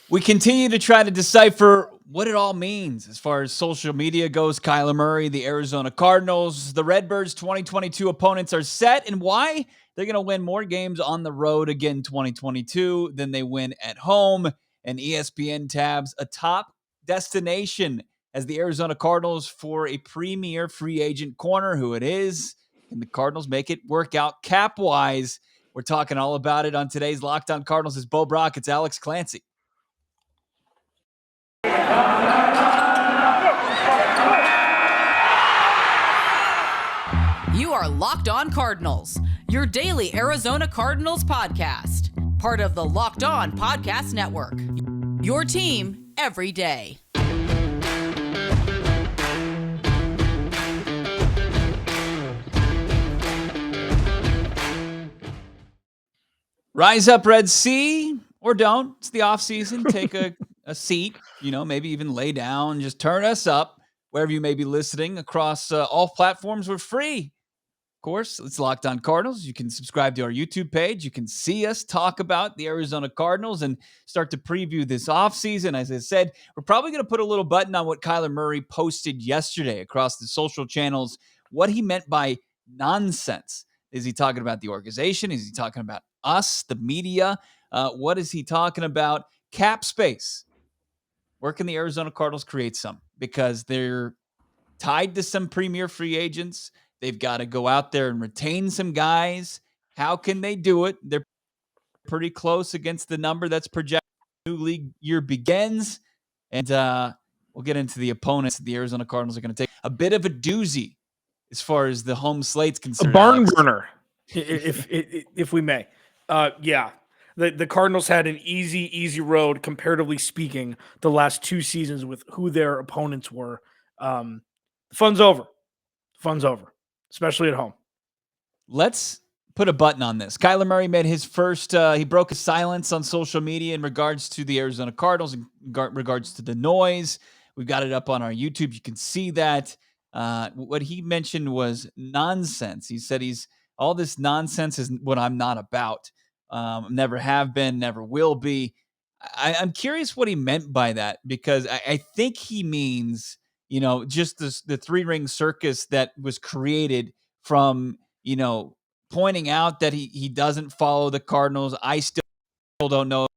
We continue to try to decipher what it all means as far as social media goes. Kyler Murray, the Arizona Cardinals, the Redbirds' 2022 opponents are set, and why they're going to win more games on the road again 2022 than they win at home. And ESPN tabs a top destination as the Arizona Cardinals for a premier free agent corner. Who it is? Can the Cardinals make it work out cap wise? We're talking all about it on today's Locked On Cardinals. It's Bo Brock. It's Alex Clancy. You are Locked On Cardinals, your daily Arizona Cardinals podcast. Part of the Locked On Podcast Network. Your team every day. Rise up, Red Sea, or don't. It's the off season. Take a seat, maybe even lay down. Just turn us up wherever you may be listening across all platforms. We're free. Of course, it's Locked On Cardinals. You can subscribe to our YouTube page. You can see us talk about the Arizona Cardinals and start to preview this offseason. As I said, we're probably going to put a little button on what Kyler Murray posted yesterday across the social channels, what he meant by nonsense. Is he talking about the organization? Is he talking about us, the media? What is he talking about? Cap space. Where can the Arizona Cardinals create some? Because they're tied to some premier free agents. They've got to go out there and retain some guys. How can they do it? They're pretty close against the number that's projected. New league year begins. And we'll get into the opponents the Arizona Cardinals are going to take. A bit of a doozy as far as the home slate's concerned. A barn burner, if we may. Yeah. The Cardinals had an easy road, comparatively speaking, the last two seasons with who their opponents were. Fun's over. Especially at home. Let's put a button on this. Kyler Murray made his first, he broke his silence on social media in regards to the Arizona Cardinals, in regards to the noise. We've got it up on our YouTube. You can see that. What he mentioned was nonsense. He said all this nonsense is what I'm not about. Never have been, never will be. I'm curious what he meant by that, because I think he means, just the three-ring circus that was created from, pointing out that he doesn't follow the Cardinals. I still don't know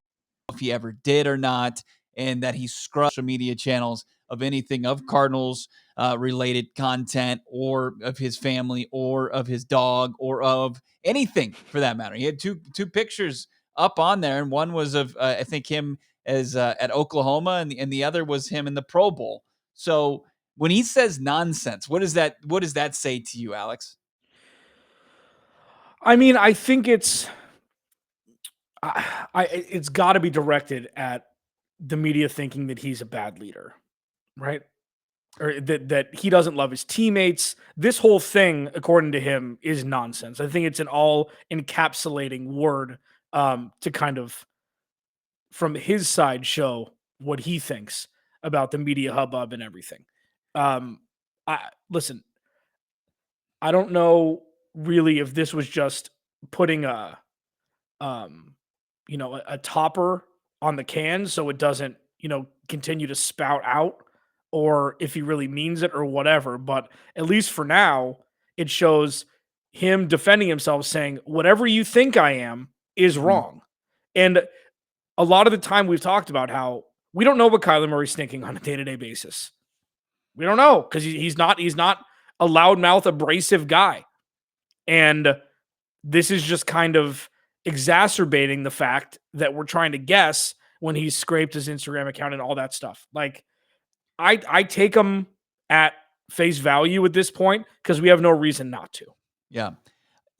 if he ever did or not, and that he scrubbed social media channels of anything of Cardinals related content, or of his family, or of his dog, or of anything for that matter. He had two pictures up on there, and one was of I think him as at Oklahoma, and the other was him in the Pro Bowl. So when he says nonsense, what does that say to you, Alex? I mean, I think it's got to be directed at the media thinking that he's a bad leader, right? Or that he doesn't love his teammates. This whole thing, according to him, is nonsense. I think it's an all encapsulating word to kind of, from his side, show what he thinks about the media hubbub and everything. Listen, I don't know really if this was just putting a topper on the can so it doesn't, continue to spout out, or if he really means it or whatever. But at least for now, it shows him defending himself, saying, whatever you think I am is wrong. And a lot of the time we've talked about how we don't know what Kyler Murray's thinking on a day-to-day basis. We don't know, because he's not a loudmouth, abrasive guy. And this is just kind of exacerbating the fact that we're trying to guess when he's scraped his Instagram account and all that stuff. Like, I take him at face value at this point, because we have no reason not to. Yeah.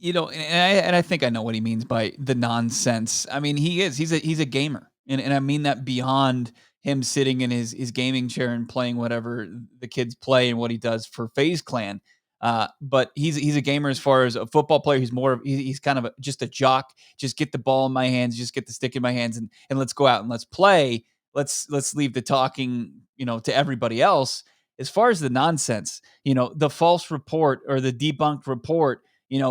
And I think I know what he means by the nonsense. I mean, he's a gamer. And I mean that beyond him sitting in his gaming chair and playing whatever the kids play and what he does for FaZe Clan. But he's a gamer as far as a football player. He's kind of just a jock. Just get the ball in my hands, just get the stick in my hands, and let's go out and let's play. Let's leave the talking, to everybody else. As far as the nonsense, the false report or the debunked report,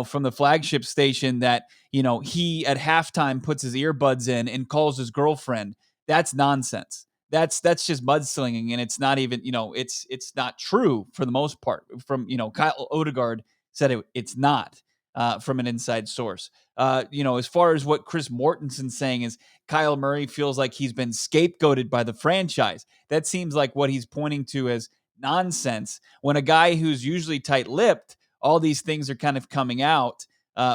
from the flagship station that, he at halftime puts his earbuds in and calls his girlfriend That's nonsense. That's just mudslinging, and it's not even, it's not true for the most part. From, Kyle Odegaard said it's not, from an inside source. As far as what Chris Mortensen's saying is Kyler Murray feels like he's been scapegoated by the franchise. That seems like what he's pointing to as nonsense, when a guy who's usually tight-lipped, all these things are kind of coming out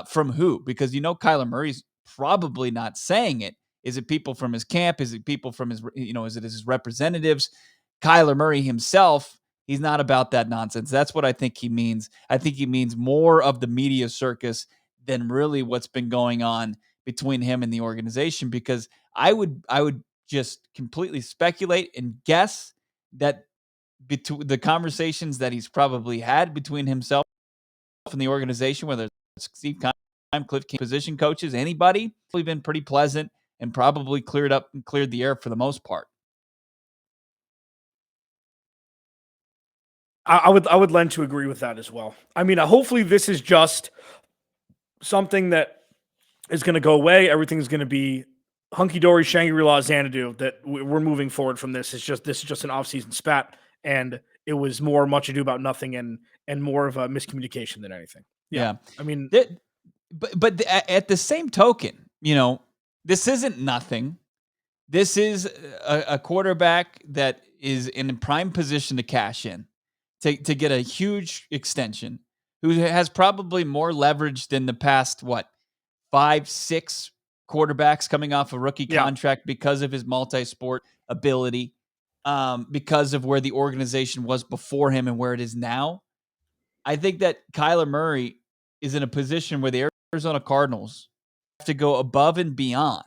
from who? Because Kyler Murray's probably not saying it. Is it people from his camp? Is it people from his, is it his representatives? Kyler Murray himself, he's not about that nonsense. That's what I think he means. I think he means more of the media circus than really what's been going on between him and the organization, because I would just completely speculate and guess that between the conversations that he's probably had between himself and the organization, whether it's Steve Keim, Cliff King, position coaches, anybody, we've been pretty pleasant and probably cleared the air for the most part. I would lend to agree with that as well. I mean, hopefully this is just something that is going to go away. Everything's going to be hunky-dory, Shangri-La, Xanadu, that we're moving forward from this. This is just an off-season spat, and it was much ado about nothing and more of a miscommunication than anything. Yeah. I mean, but at the same token, this isn't nothing. This is a quarterback that is in a prime position to cash in, to get a huge extension, who has probably more leverage than the past, 5-6 quarterbacks coming off a rookie contract because of his multi-sport ability, because of where the organization was before him and where it is now. I think that Kyler Murray is in a position where the Arizona Cardinals have to go above and beyond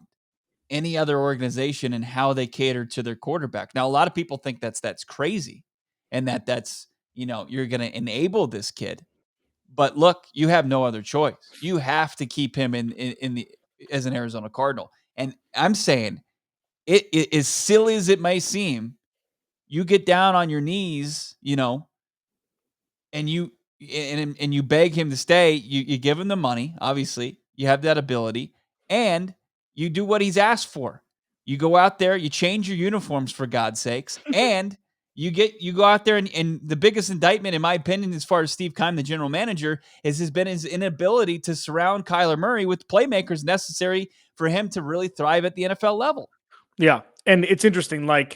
any other organization in how they cater to their quarterback. Now, a lot of people think that's crazy, and that's you're going to enable this kid. But look, you have no other choice. You have to keep him as an Arizona Cardinal. And I'm saying, it as silly as it may seem, you get down on your knees, and you beg him to stay. You give him the money. Obviously, you have that ability, and you do what he's asked for. You go out there, you change your uniforms, for God's sakes, and you go out there, and the biggest indictment, in my opinion, as far as Steve Keim, the general manager, has been his inability to surround Kyler Murray with playmakers necessary for him to really thrive at the NFL level. Yeah, and it's interesting. We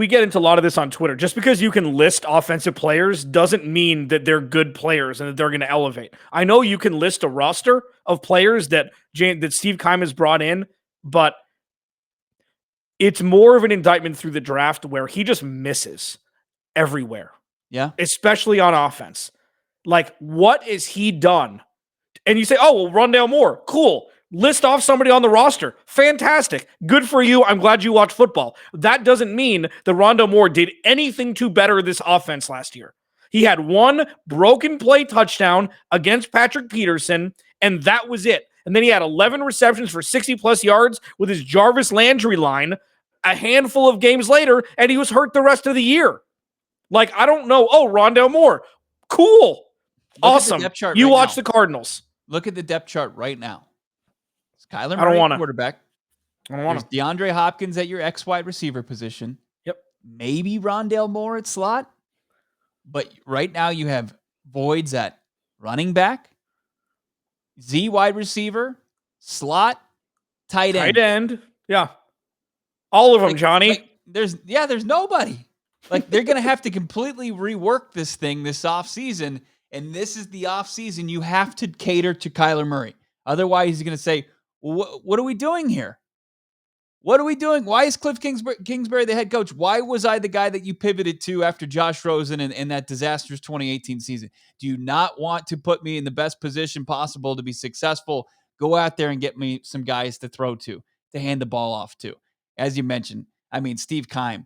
get into a lot of this on Twitter. Just because you can list offensive players doesn't mean that they're good players and that they're going to elevate. I know you can list a roster of players that Steve Keim has brought in, but it's more of an indictment through the draft where he just misses everywhere. Yeah. Especially on offense. What has he done? And you say, oh, well, Rondale Moore. Cool. List off somebody on the roster. Fantastic. Good for you. I'm glad you watch football. That doesn't mean that Rondale Moore did anything to better this offense last year. He had one broken play touchdown against Patrick Peterson, and that was it. And then he had 11 receptions for 60-plus yards with his Jarvis Landry line a handful of games later, and he was hurt the rest of the year. I don't know. Oh, Rondale Moore. Cool. Awesome. You watch the Cardinals. Look at the depth chart right now. It's Kyler Murray, quarterback. I don't want to. DeAndre Hopkins at your X-wide receiver position. Yep. Maybe Rondale Moore at slot. But right now you have voids at running back, Z wide receiver, slot, tight end. Tight end. Yeah. All of them, Johnny. There's nobody. They're going to have to completely rework this thing this offseason, and this is the offseason you have to cater to Kyler Murray. Otherwise, he's going to say, what are we doing here? What are we doing? Why is Cliff Kingsbury the head coach? Why was I the guy that you pivoted to after Josh Rosen in that disastrous 2018 season? Do you not want to put me in the best position possible to be successful? Go out there and get me some guys to throw to hand the ball off to. As you mentioned, Steve Keim,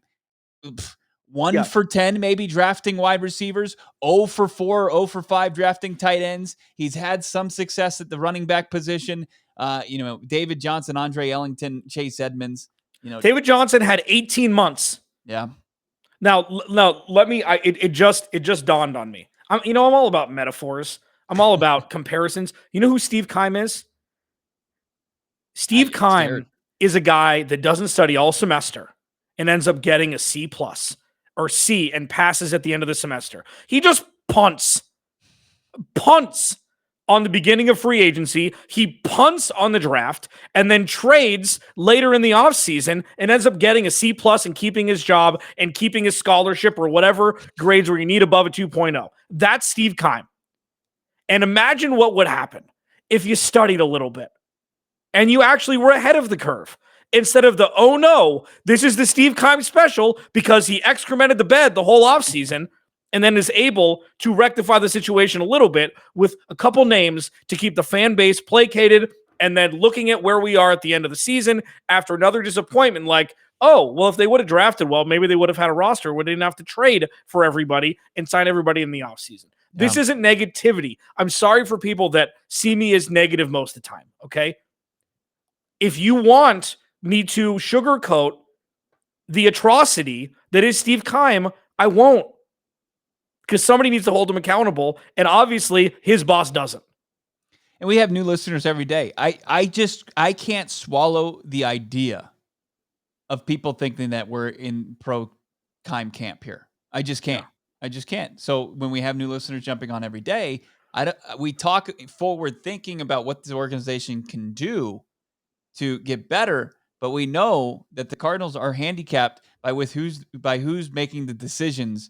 1 for 10 maybe drafting wide receivers, 0 for 4, 0 for 5 drafting tight ends. He's had some success at the running back position. David Johnson, Andre Ellington, Chase Edmonds. David Johnson had 18 months. Yeah. Now let me. It just dawned on me. I'm all about metaphors. I'm all about comparisons. You know who Steve Keim is? Steve Keim is a guy that doesn't study all semester and ends up getting a C plus or C and passes at the end of the semester. He just punts on the beginning of free agency. He punts on the draft and then trades later in the offseason and ends up getting a C plus and keeping his job and keeping his scholarship or whatever grades where you need above a 2.0. That's Steve Keim. And imagine what would happen if you studied a little bit and you actually were ahead of the curve. Instead of the, oh no, this is the Steve Keim special because he excremented the bed the whole offseason and then is able to rectify the situation a little bit with a couple names to keep the fan base placated, and then looking at where we are at the end of the season after another disappointment, like, oh, well, if they would have drafted well, maybe they would have had a roster where they didn't have to trade for everybody and sign everybody in the offseason. Yeah. This isn't negativity. I'm sorry for people that see me as negative most of the time, okay? If you want me to sugarcoat the atrocity that is Steve Keim, I won't. Because somebody needs to hold him accountable, and obviously his boss doesn't. And we have new listeners every day. I can't swallow the idea of people thinking that we're in pro Keim camp here. I just can't. Yeah. I just can't. So when we have new listeners jumping on every day, we talk forward thinking about what the organization can do to get better, but we know that the Cardinals are handicapped by who's making the decisions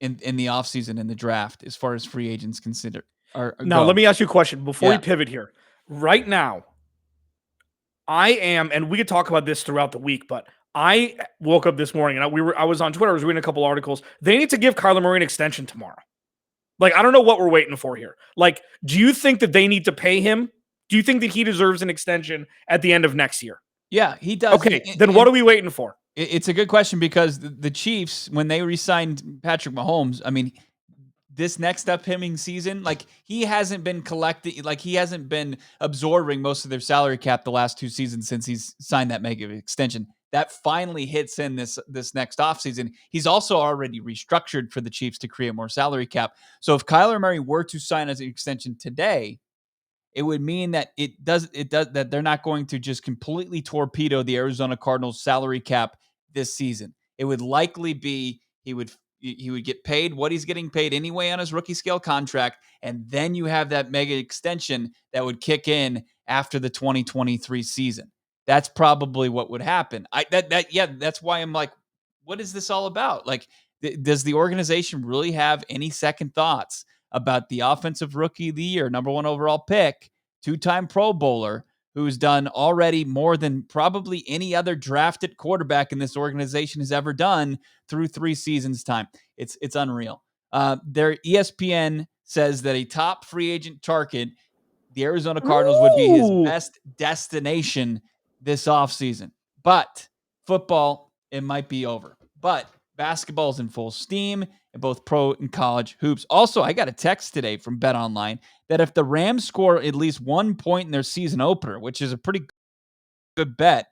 in the offseason and the draft as far as free agents consider. Now, let me ask you a question before we pivot here. Right now, I am, and we could talk about this throughout the week, but I woke up this morning and I was on Twitter. I was reading a couple articles. They need to give Kyler Murray an extension tomorrow. Like, I don't know what we're waiting for here. Like, do you think that they need to pay him? Do you think that he deserves an extension at the end of next year? Yeah, he does. Okay, then what are we waiting for? It's a good question because the Chiefs, when they re-signed Patrick Mahomes, I mean, this next upcoming season, like, he hasn't been collecting, like, he hasn't been absorbing most of their salary cap the last 2 seasons since he's signed that mega extension. That finally hits in this next offseason. He's also already restructured for the Chiefs to create more salary cap. So if Kyler Murray were to sign as an extension today, it would mean that that they're not going to just completely torpedo the Arizona Cardinals salary cap this season. It would likely be he would get paid what he's getting paid anyway on his rookie scale contract, and then you have that mega extension that would kick in after the 2023 season. That's probably what would happen. That's why I'm like, what is this all about? Like, does the organization really have any second thoughts about the offensive rookie of the year, number 1 overall pick, 2-time Pro Bowler, who's done already more than probably any other drafted quarterback in this organization has ever done through 3 seasons' time? It's unreal. Their ESPN says that a top free agent target, the Arizona Cardinals, would be his best destination this offseason. But football, it might be over. But basketball is in full steam in both pro and college hoops. Also, I got a text today from BetOnline that if the Rams score at least 1 point in their season opener, which is a pretty good bet,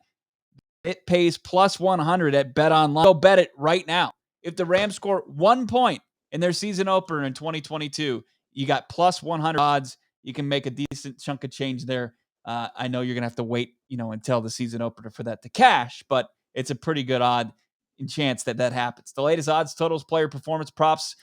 it pays plus 100 at BetOnline. Go bet it right now. If the Rams score 1 point in their season opener in 2022, you got plus 100 odds. You can make a decent chunk of change there. I know you're going to have to wait, until the season opener for that to cash, but it's a pretty good odd chance that happens. The latest odds, totals, player performance, props,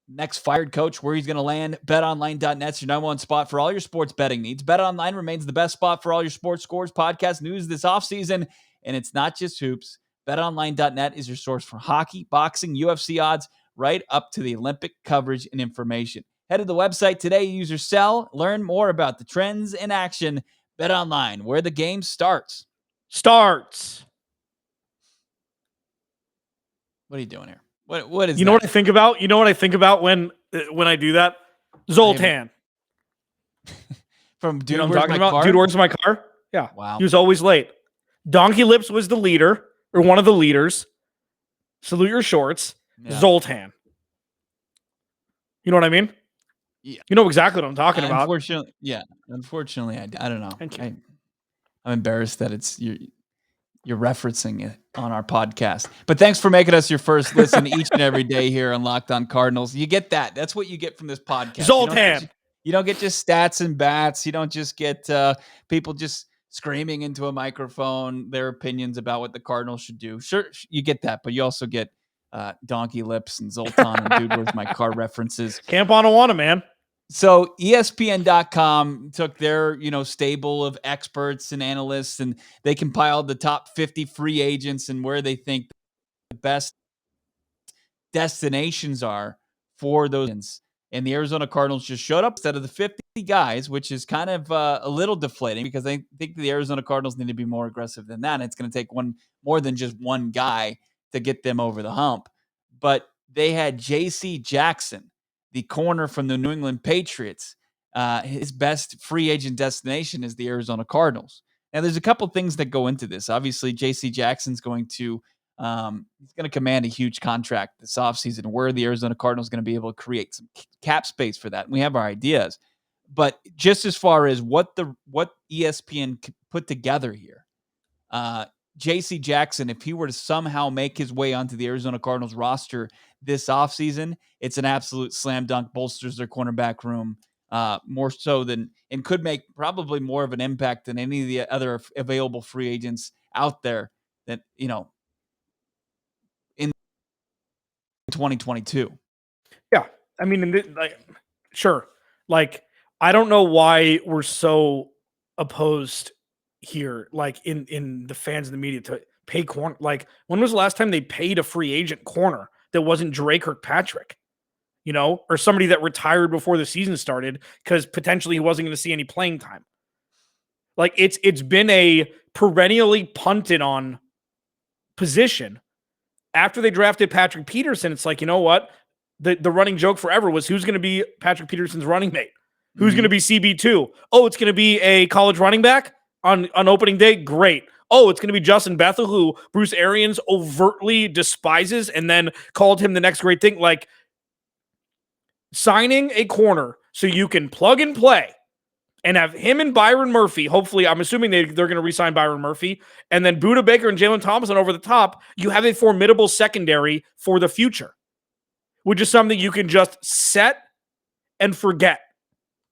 next fired coach, where he's going to land. BetOnline.net's your number 1 spot for all your sports betting needs. BetOnline remains the best spot for all your sports scores, podcast news this offseason, and it's not just hoops. BetOnline.net is your source for hockey, boxing, UFC odds, right up to the Olympic coverage and information. Head to the website today, use your cell, learn more about the trends in action. BetOnline, where the game starts. What are you doing here? What is you know what I think about? You know what I think about when I do that? Zoltan. From Dude, you know what I'm talking about? Car? Dude Works My Car? Yeah. Wow. He was always late. Donkey Lips was the leader, or one of the leaders. Salute your shorts. Yeah. Zoltan. You know what I mean? Yeah. You know exactly what I'm talking about. Unfortunately, I don't know. I'm embarrassed that it's you're referencing it on our podcast. But thanks for making us your first listen each and every day here on Locked On Cardinals. You get that. That's what you get from this podcast. Zoltan. You don't get just stats and bats. You don't just get people just screaming into a microphone their opinions about what the Cardinals should do. Sure, you get that, but you also get Donkey Lips and Zoltan and Dude, Where's My Car references. Camp on Awana, man. So ESPN.com took their, stable of experts and analysts, and they compiled the top 50 free agents and where they think the best destinations are for those agents. And the Arizona Cardinals just showed up instead of the 50 guys, which is kind of a little deflating because I think the Arizona Cardinals need to be more aggressive than that. And it's going to take more than just one guy to get them over the hump. But they had J.C. Jackson, the corner from the New England Patriots. His best free agent destination is the Arizona Cardinals. Now, there's a couple things that go into this. Obviously, J.C. Jackson's going to he's going to command a huge contract this offseason where the Arizona Cardinals going to be able to create some cap space for that. And we have our ideas. But just as far as what ESPN put together here, J.C. Jackson, if he were to somehow make his way onto the Arizona Cardinals roster this offseason, it's an absolute slam dunk, bolsters their cornerback room more so than, and could make probably more of an impact than any of the other available free agents out there that, in 2022. Yeah. I mean, sure. Like, I don't know why we're so opposed here, like in the fans and the media to pay corner. Like, when was the last time they paid a free agent corner that wasn't Dre Kirkpatrick, or somebody that retired before the season started because potentially he wasn't going to see any playing time? Like, it's been a perennially punted on position. After they drafted Patrick Peterson, it's like, you know what? The running joke forever was who's going to be Patrick Peterson's running mate? Who's going to be CB2? Oh, it's going to be a college running back on opening day? Great. Oh, it's going to be Justin Bethel, who Bruce Arians overtly despises and then called him the next great thing. Like, signing a corner so you can plug and play and have him and Byron Murphy. Hopefully, I'm assuming they're going to re-sign Byron Murphy. And then Budda Baker and Jalen Thompson over the top. You have a formidable secondary for the future, which is something you can just set and forget,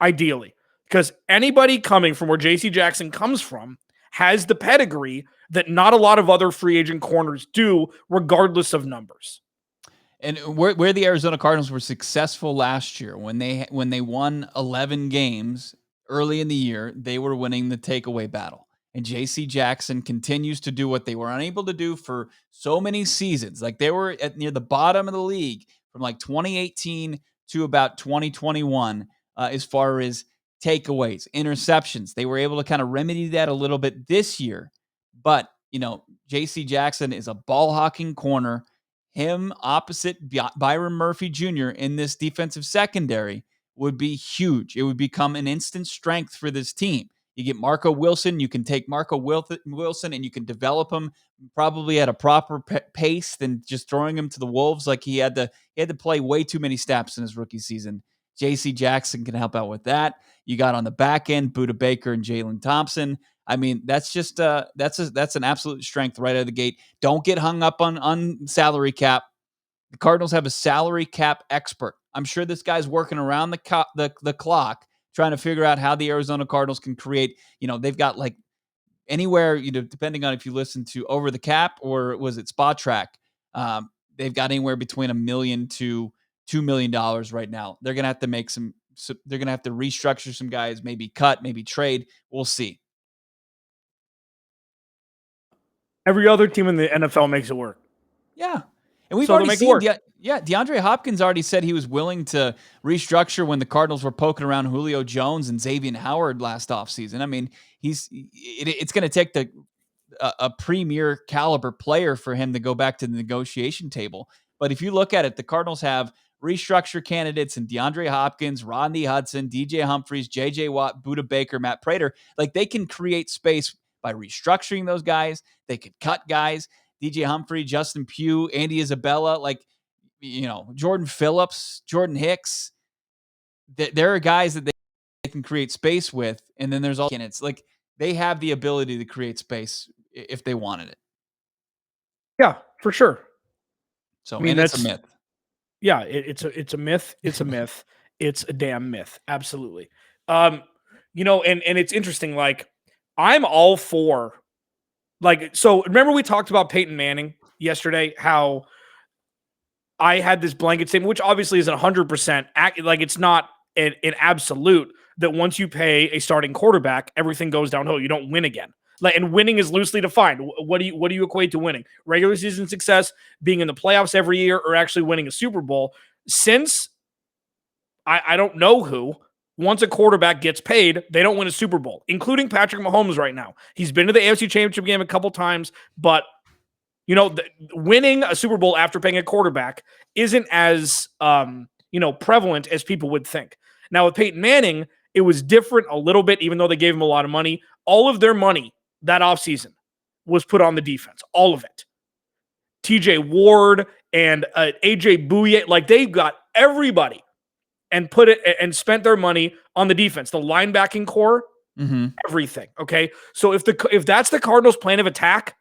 ideally. Because anybody coming from where J.C. Jackson comes from has the pedigree that not a lot of other free agent corners do, regardless of numbers. And where the Arizona Cardinals were successful last year, when they won 11 games early in the year, they were winning the takeaway battle. And J.C. Jackson continues to do what they were unable to do for so many seasons. Like, they were near the bottom of the league from like 2018 to about 2021 as far as takeaways, interceptions. They were able to kind of remedy that a little bit this year. But, J.C. Jackson is a ball hawking corner. Him opposite Byron Murphy Jr. in this defensive secondary would be huge. It would become an instant strength for this team. You get Marco Wilson. You can take Marco Wilson and you can develop him probably at a proper pace than just throwing him to the wolves like he had to play way too many snaps in his rookie season. J.C. Jackson can help out with that. You got on the back end Budda Baker and Jalen Thompson. I mean, that's just that's an absolute strength right out of the gate. Don't get hung up on salary cap. The Cardinals have a salary cap expert. I'm sure this guy's working around the clock trying to figure out how the Arizona Cardinals can create, they've got like anywhere, depending on if you listen to Over the Cap or was it Spot Track, they've got anywhere between $1 million to $2 million right now. They're going to have to they're going to have to restructure some guys, maybe cut, maybe trade. We'll see. Every other team in the NFL makes it work. Yeah. And we've already seen, DeAndre Hopkins already said he was willing to restructure when the Cardinals were poking around Julio Jones and Xavier Howard last offseason. I mean, it's going to take a premier caliber player for him to go back to the negotiation table. But if you look at it, the Cardinals have restructure candidates in DeAndre Hopkins, Rodney Hudson, DJ Humphries, JJ Watt, Budda Baker, Matt Prater. Like, they can create space by restructuring those guys. They could cut guys. DJ Humphrey, Justin Pugh, Andy Isabella, Jordan Phillips, Jordan Hicks. There are guys that they can create space with, and then there's all candidates. Like, they have the ability to create space if they wanted it. Yeah, for sure. So, I mean, that's a myth. Yeah, it's a myth. It's a myth. It's a damn myth. Absolutely. And it's interesting. Like, I'm all for, like, so remember we talked about Peyton Manning yesterday, how I had this blanket statement, which obviously isn't 100%, like it's not an absolute, that once you pay a starting quarterback, everything goes downhill. You don't win again. Like, and winning is loosely defined. What do you equate to winning? Regular season success, being in the playoffs every year, or actually winning a Super Bowl? Since I don't know who, once a quarterback gets paid, they don't win a Super Bowl, including Patrick Mahomes right now. He's been to the AFC Championship game a couple times, but winning a Super Bowl after paying a quarterback isn't as prevalent as people would think. Now with Peyton Manning, it was different a little bit, even though they gave him a lot of money. All of their money that offseason was put on the defense. All of it. TJ Ward and AJ Bouye, like they got everybody and put it and spent their money on the defense, the linebacking core, everything. Okay. So if that's the Cardinals' plan of attack,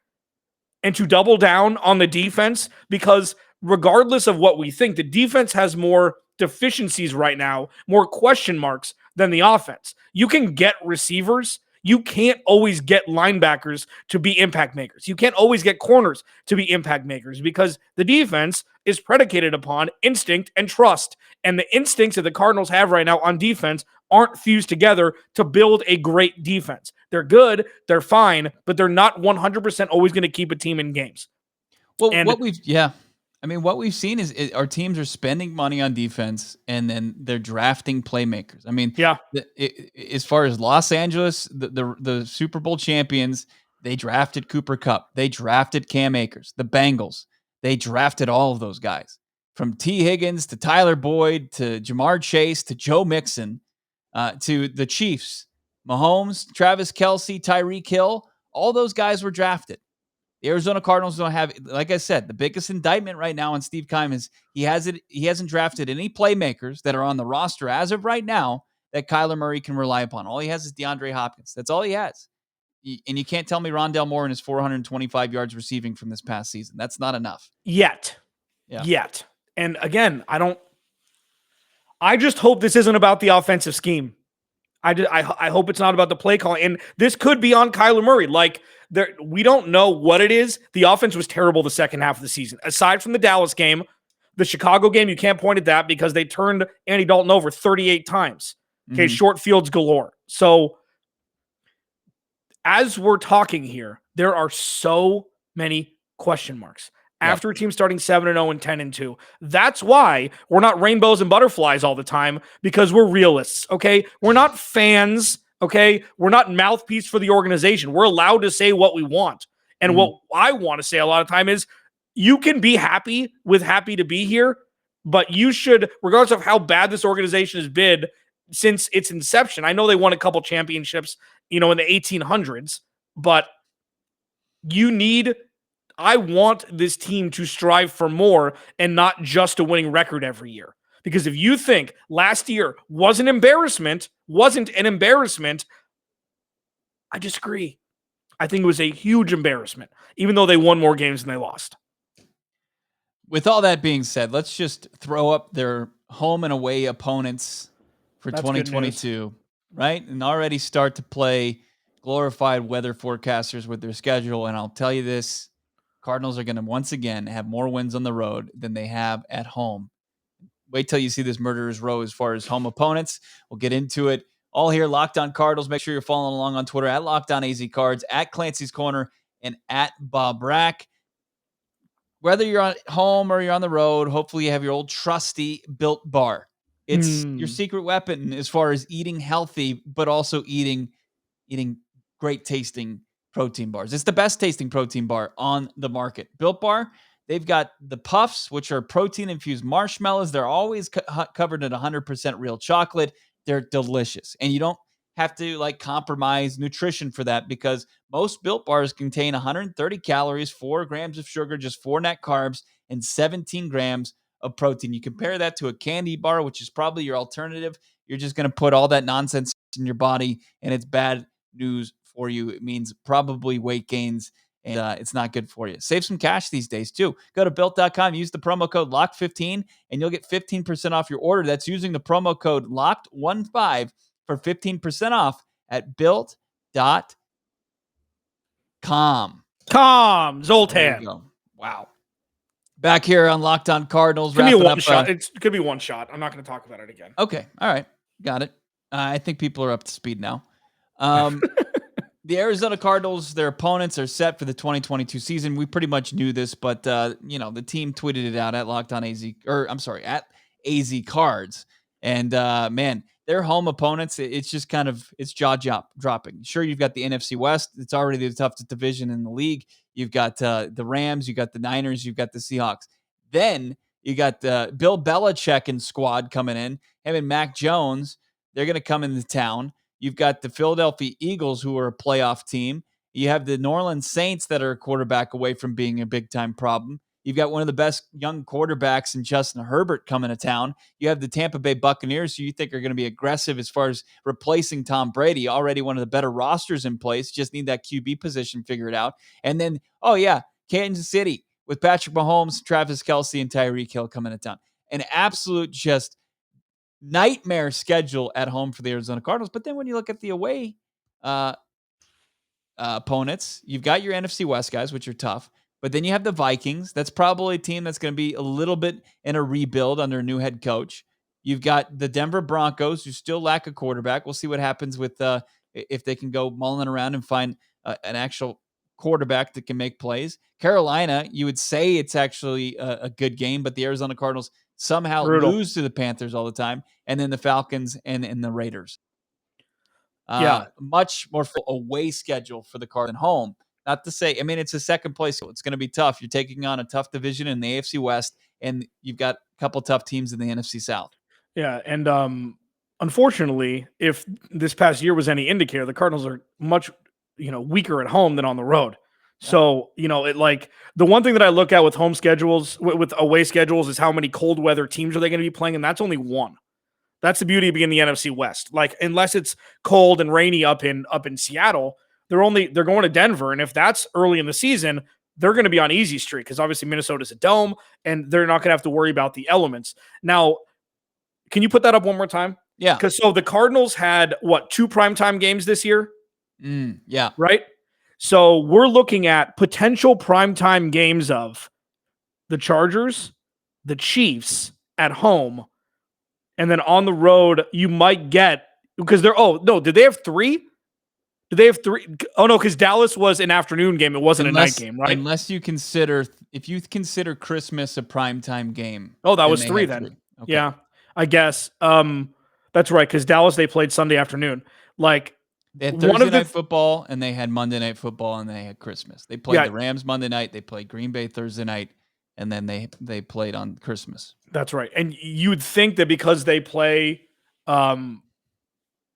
and to double down on the defense, because regardless of what we think, the defense has more deficiencies right now, more question marks than the offense. You can get receivers. You can't always get linebackers to be impact makers. You can't always get corners to be impact makers, because the defense is predicated upon instinct and trust. And the instincts that the Cardinals have right now on defense aren't fused together to build a great defense. They're good, they're fine, but they're not 100% always going to keep a team in games. Well, what we've seen is our teams are spending money on defense, and then they're drafting playmakers. I mean, as far as Los Angeles, the Super Bowl champions, they drafted Cooper Kupp, they drafted Cam Akers. The Bengals, they drafted all of those guys, from T. Higgins to Tyler Boyd to Jamar Chase to Joe Mixon, to the Chiefs, Mahomes, Travis Kelce, Tyreek Hill. All those guys were drafted. The Arizona Cardinals don't have, like I said, the biggest indictment right now on Steve Keim is he hasn't drafted any playmakers that are on the roster as of right now that Kyler Murray can rely upon. All he has is DeAndre Hopkins. That's all he has. And you can't tell me Rondale Moore and his 425 yards receiving from this past season. That's not enough. Yet. And again, I just hope this isn't about the offensive scheme. I hope it's not about the play calling. And this could be on Kyler Murray. We don't know what it is. The offense was terrible the second half of the season. Aside from the Dallas game, the Chicago game, you can't point at that because they turned Andy Dalton over 38 times. Okay, short fields galore. So as we're talking here, there are so many question marks. After a team starting 7-0 and 10-2. That's why we're not rainbows and butterflies all the time, because we're realists, okay? We're not fans, okay? We're not mouthpiece for the organization. We're allowed to say what we want. And what I want to say a lot of time is, you can be happy to be here, but you should, regardless of how bad this organization has been since its inception. I know they won a couple championships, in the 1800s, but I want this team to strive for more and not just a winning record every year. Because if you think last year wasn't an embarrassment, I disagree. I think it was a huge embarrassment, even though they won more games than they lost. With all that being said, let's just throw up their home and away opponents for 2022, right? And already start to play glorified weather forecasters with their schedule. And I'll tell you this, Cardinals are going to once again have more wins on the road than they have at home. Wait till you see this murderer's row as far as home opponents. We'll get into it all here. Locked On Cardinals. Make sure you're following along on Twitter at Locked On AZCards, at Clancy's Corner, and at Bob Brack. Whether you're at home or you're on the road, hopefully you have your old trusty Built Bar. It's your secret weapon as far as eating healthy, but also eating great tasting protein bars. It's the best tasting protein bar on the market. Built Bar, they've got the Puffs, which are protein-infused marshmallows. They're always covered in 100% real chocolate. They're delicious. And you don't have to compromise nutrition for that, because most Built Bars contain 130 calories, 4 grams of sugar, just 4 net carbs, and 17 grams of protein. You compare that to a candy bar, which is probably your alternative. You're just going to put all that nonsense in your body, and it's bad news for you. It means probably weight gains, and it's not good for you. Save some cash these days too. Go to built.com, use the promo code LOCK15, and you'll get 15% off your order. That's using the promo code LOCKED15 for 15% off at built.com. Keim. Zoltan. There you go. Wow. Back here on Locked On Cardinals. Give me a wrapping one up, shot. It could be one shot. I'm not going to talk about it again. Okay. All right. Got it. I think people are up to speed now. The Arizona Cardinals, their opponents are set for the 2022 season. We pretty much knew this, but the team tweeted it out at Locked On at AZ Cards. And man, their home opponents, it's just kind of jaw dropping. Sure, you've got the NFC West. It's already the toughest division in the league. You've got the Rams, you got the Niners, you've got the Seahawks. Then you got the Bill Belichick and squad coming in. Him and Mac Jones, they're going to come into town. You've got the Philadelphia Eagles, who are a playoff team. You have the New Orleans Saints that are a quarterback away from being a big-time problem. You've got one of the best young quarterbacks in Justin Herbert coming to town. You have the Tampa Bay Buccaneers, who you think are going to be aggressive as far as replacing Tom Brady, already one of the better rosters in place. Just need that QB position figured out. And then, Kansas City with Patrick Mahomes, Travis Kelce, and Tyreek Hill coming to town. An absolute just nightmare schedule at home for the Arizona Cardinals. But then when you look at the away opponents, you've got your NFC West guys, which are tough. But then you have the Vikings. That's probably a team that's going to be a little bit in a rebuild under a new head coach. You've got the Denver Broncos, who still lack a quarterback. We'll see what happens with if they can go mulling around and find an actual quarterback that can make plays. Carolina, you would say it's actually a good game, but the Arizona Cardinals somehow lose to the Panthers all the time, and then the Falcons and the Raiders. Much more full away schedule for the Cardinals than home. Not to say, it's a second place. So it's going to be tough. You're taking on a tough division in the AFC West, and you've got a couple tough teams in the NFC South. Yeah, and unfortunately, if this past year was any indicator, the Cardinals are much weaker at home than on the road. So, the one thing that I look at with home schedules, with away schedules, is how many cold weather teams are they going to be playing, and that's only one. That's the beauty of being in the NFC West. Like, unless it's cold and rainy up in Seattle, they're going to Denver, and if that's early in the season, they're going to be on easy streak because obviously Minnesota's a dome, and they're not going to have to worry about the elements. Now, can you put that up one more time? Yeah. Because the Cardinals had, 2 primetime games this year? Yeah. Right? So we're looking at potential primetime games of the Chargers, the Chiefs at home, and then on the road, you might get, because did they have 3? Did they have 3? Oh, no, because Dallas was an afternoon game. It wasn't a night game, right? Unless if you consider Christmas a primetime game. Oh, that was 3 then. 3. Okay. Yeah, I guess. That's right, because Dallas, they played Sunday afternoon. Like, they had Thursday night football, and they had Monday night football, and they had Christmas. They played the Rams Monday night. They played Green Bay Thursday night, and then they played on Christmas. That's right. And you'd think that because they play 9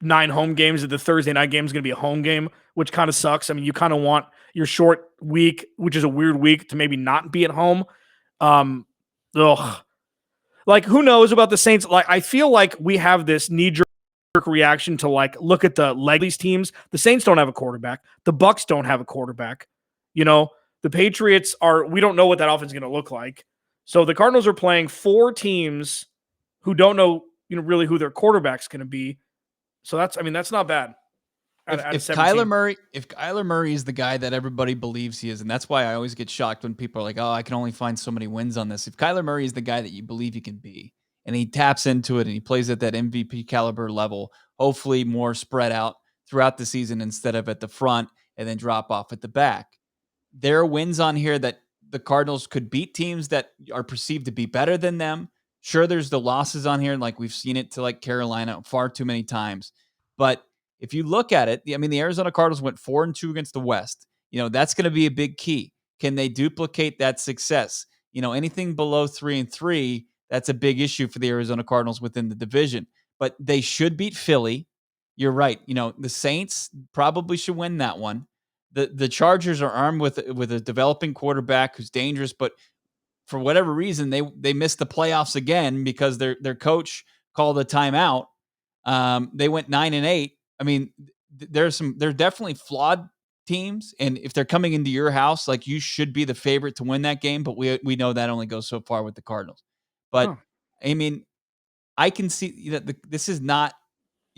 home games, that the Thursday night game is going to be a home game, which kind of sucks. You kind of want your short week, which is a weird week, to maybe not be at home. Like, who knows about the Saints? Like, I feel like we have this knee-jerk reaction to, look at the leg these teams. The Saints don't have a quarterback. The Bucks don't have a quarterback. The Patriots we don't know what that offense is going to look like. So the Cardinals are playing 4 teams who don't know, really who their quarterback's going to be. So that's not bad. If Kyler Murray is the guy that everybody believes he is, and that's why I always get shocked when people are like, "Oh, I can only find so many wins on this." If Kyler Murray is the guy that you believe he can be, and he taps into it and he plays at that MVP caliber level, hopefully more spread out throughout the season instead of at the front and then drop off at the back. There are wins on here that the Cardinals could beat teams that are perceived to be better than them. Sure, there's the losses on here, like we've seen it to Carolina far too many times. But if you look at it, the Arizona Cardinals went 4-2 against the West. That's going to be a big key. Can they duplicate that success? Anything below 3-3, that's a big issue for the Arizona Cardinals within the division. But they should beat Philly. You're right. The Saints probably should win that one. The Chargers are armed with a developing quarterback who's dangerous, but for whatever reason, they missed the playoffs again because their coach called a timeout. They went 9-8. They're definitely flawed teams, and if they're coming into your house, you should be the favorite to win that game. But we know that only goes so far with the Cardinals. But I can see that this is not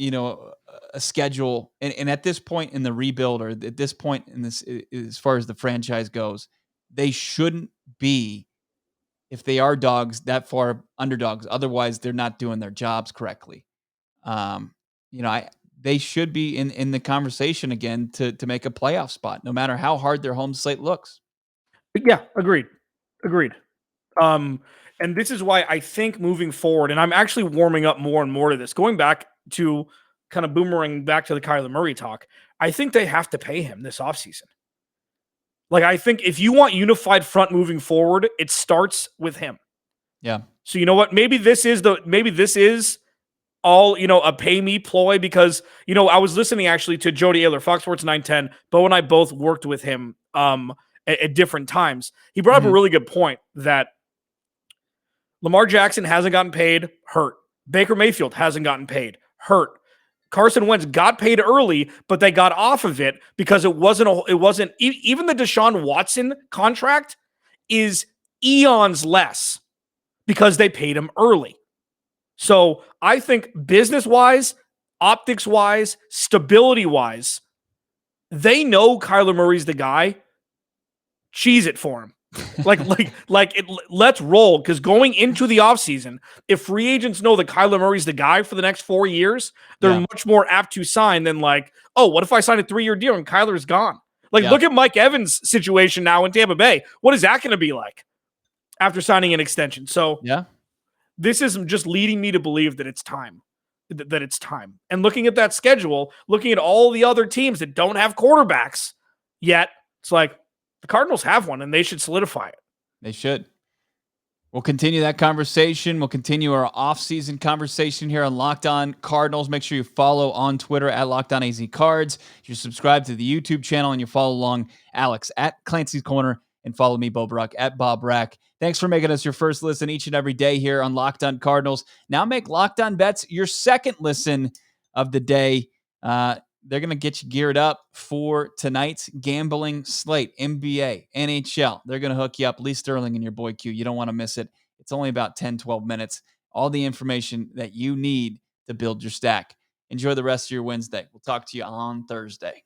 a schedule, and at this point in the rebuild, or at this point in this, as far as the franchise goes, they shouldn't be, if they are dogs, that far underdogs. Otherwise, they're not doing their jobs correctly. Um, they should be in the conversation again to make a playoff spot, no matter how hard their home slate looks. Yeah, agreed. And this is why I think moving forward, and I'm actually warming up more and more to this, going back to kind of boomerang back to the Kyler Murray talk, I think they have to pay him this offseason. Like, I think if you want unified front moving forward, it starts with him. Yeah. So you know what? Maybe this is all, a pay me ploy, because, I was listening actually to Jody Ayler, Fox Sports 910. Bo and I both worked with him at different times. He brought up a really good point that Lamar Jackson hasn't gotten paid, hurt. Baker Mayfield hasn't gotten paid, hurt. Carson Wentz got paid early, but they got off of it because it wasn't even the Deshaun Watson contract is eons less because they paid him early. So I think business-wise, optics-wise, stability-wise, they know Kyler Murray's the guy. Cheese it for him. Let's roll, because going into the offseason, if free agents know that Kyler Murray's the guy for the next 4 years, they're much more apt to sign than what if I sign a 3-year deal and Kyler's gone? Look at Mike Evans' situation now in Tampa Bay. What is that going to be like after signing an extension? So this is just leading me to believe that it's time. And looking at that schedule, looking at all the other teams that don't have quarterbacks yet, it's like, the Cardinals have one, and they should solidify it. They should. We'll continue that conversation. We'll continue our off-season conversation here on Locked On Cardinals. Make sure you follow on Twitter at Locked On AZCards. You subscribe to the YouTube channel, and you follow along Alex at Clancy's Corner, and follow me, Bo Brack, at Bob Brack. Thanks for making us your first listen each and every day here on Locked On Cardinals. Now make Locked On Bets your second listen of the day. They're going to get you geared up for tonight's gambling slate. NBA, NHL. They're going to hook you up. Lee Sterling and your boy Q. You don't want to miss it. It's only about 10, 12 minutes. All the information that you need to build your stack. Enjoy the rest of your Wednesday. We'll talk to you on Thursday.